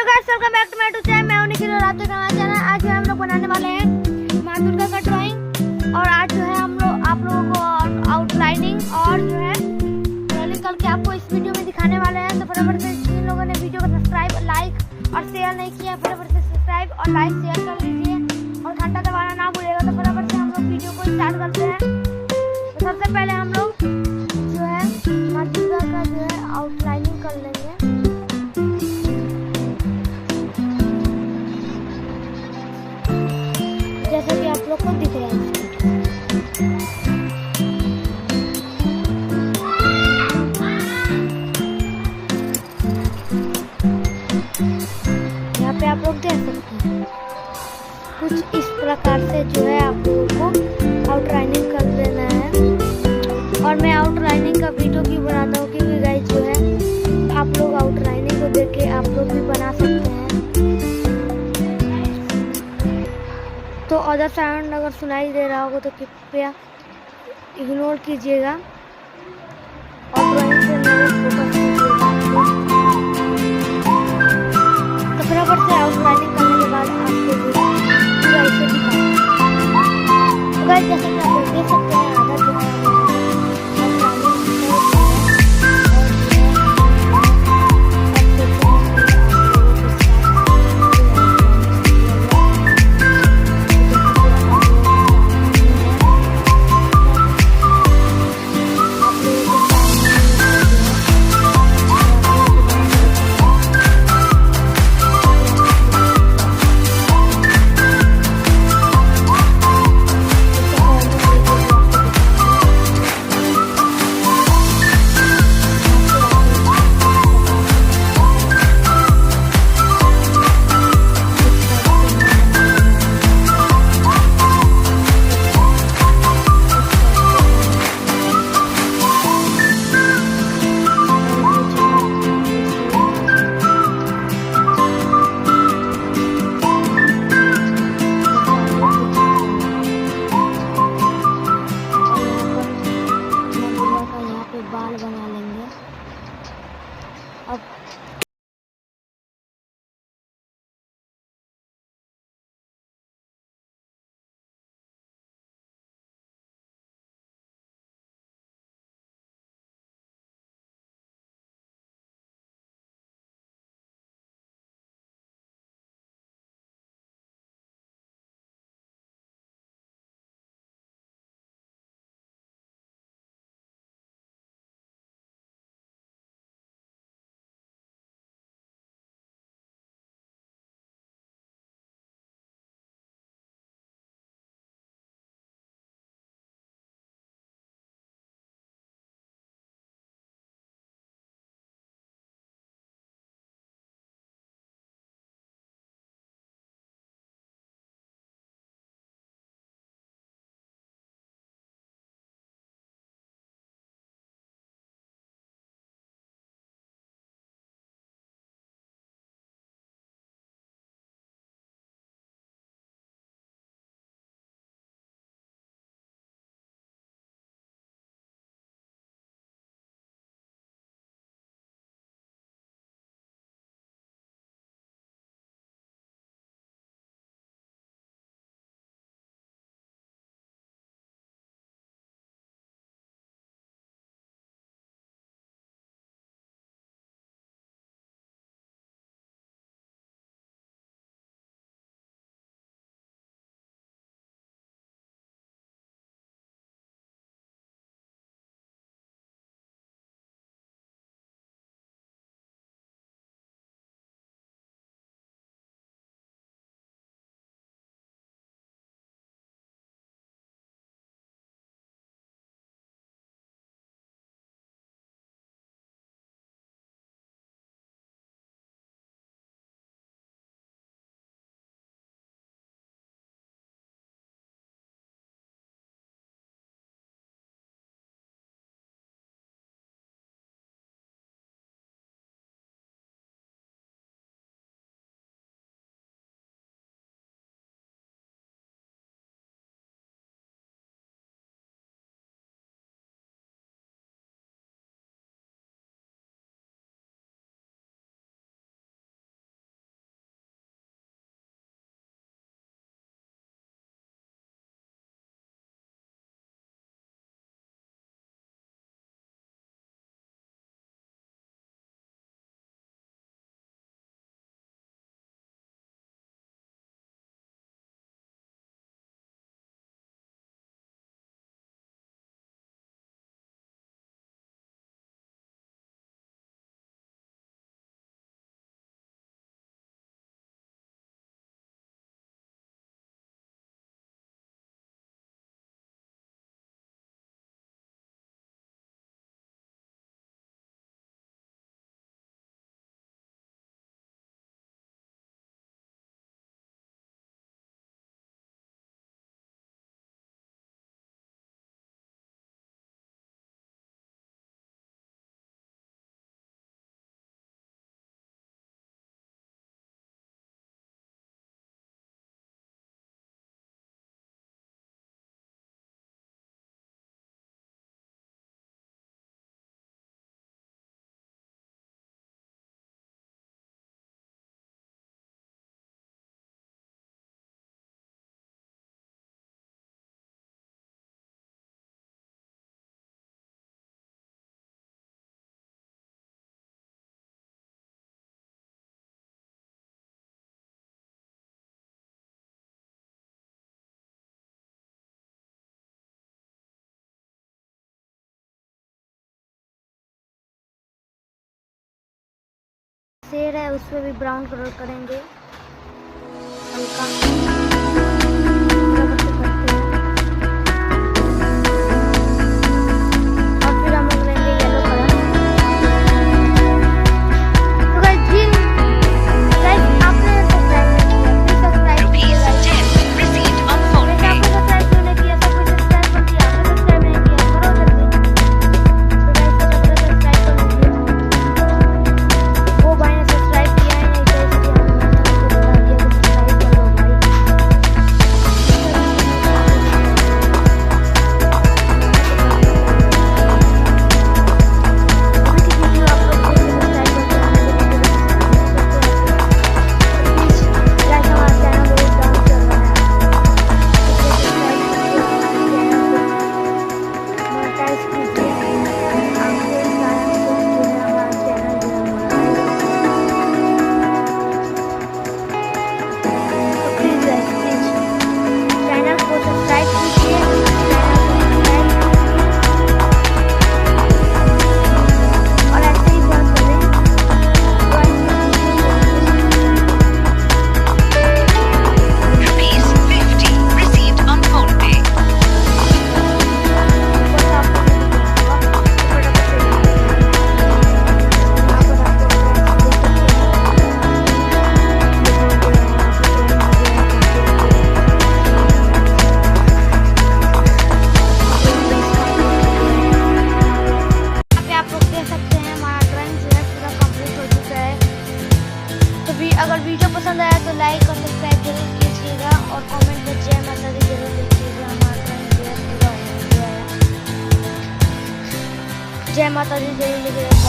Hello guys, welcome back to my YouTube channel. मैं हूं निखिल और आप देख रहे हैं चैनल। आज जो है हम लोग बनाने वाले हैं माँ दुर्गा का ड्राइंग। और आज जो है हम लोग आप लोगों को आउटलाइनिंग और जो है रैली करके आपको इस वीडियो में दिखाने वाले हैं। तो फटाफट से जिन लोगों ने वीडियो को सब्सक्राइब, लाइक और शेयर नहीं किया, फटाफट से सब्सक्राइब और लाइक शेयर कर लीजिए और घंटा दबाना ना भूलिएगा। तो फटाफट से हम लोग वीडियो को स्टार्ट करते हैं। तो सबसे पहले हम लोग जो है माँ दुर्गा का जो है आउटलाइनिंग कर लेंगे। जैसा कि आप लोग को दिख रहा है। यहाँ पे आप लोग देख सकते हैं कुछ इस प्रकार से जो है आप लोगों को आउटलाइनिंग कर देना है। और मैं आउटलाइनिंग का वीडियो क्यों बनाता हूँ, क्योंकि गाइस जो है आप लोग आउटलाइनिंग को देख के आप लोग भी बना सकते हैं। तो अदर साउंड अगर सुनाई दे रहा होगा तो कृपया इग्नोर कीजिएगा और ड्राइंग पे मेरे फोकस कीजिएगा। तो फटाफट से आउटलाइनिंग करने के बाद आपको पूरा ऐसे दिखाऊंगा। तो गाइस जैसा कि आप लोग देख सकते हैं आधा जो है शेर है उस पर भी ब्राउन कलर करेंगे हल्का। अगर वीडियो पसंद आया तो लाइक और सब्सक्राइब जरूर कीजिएगा और कमेंट में जय माता दी जरूर लिखिएगा। हमारा ड्राइंग पूरा हो गया है। जय माता दी जरूर लिखिएगा।